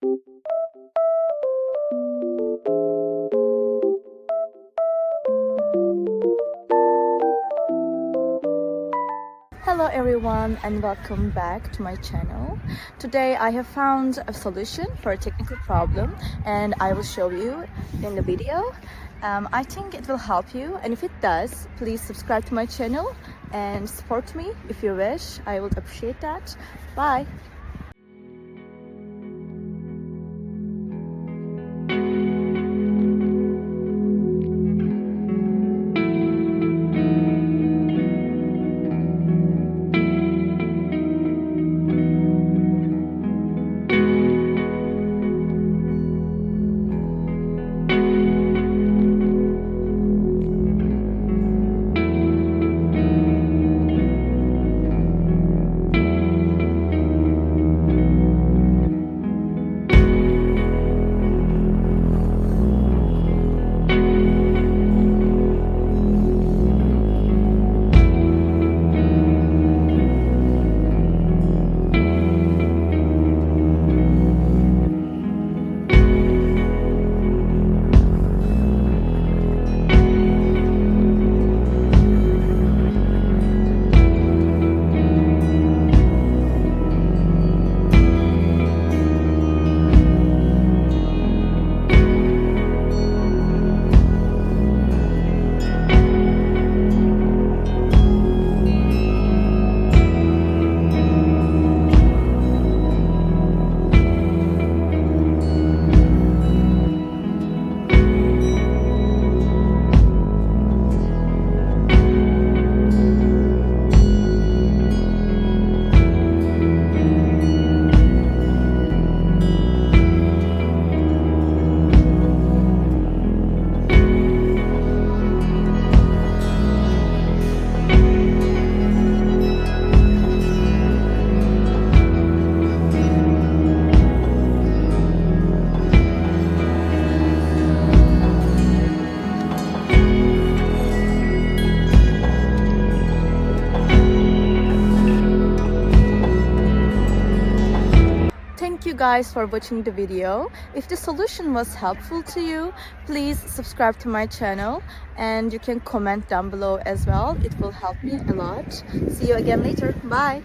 Hello everyone and welcome back to my channel. Today I have found a solution for a technical problem and I will show you in the video. I think it will help you, and if it does, please subscribe to my channel and support me if you wish. I would appreciate that. Bye! Thank you guys for watching the video. If the solution was helpful to you, please subscribe to my channel and you can comment down below as well. It will help me a lot. See you again later. Bye!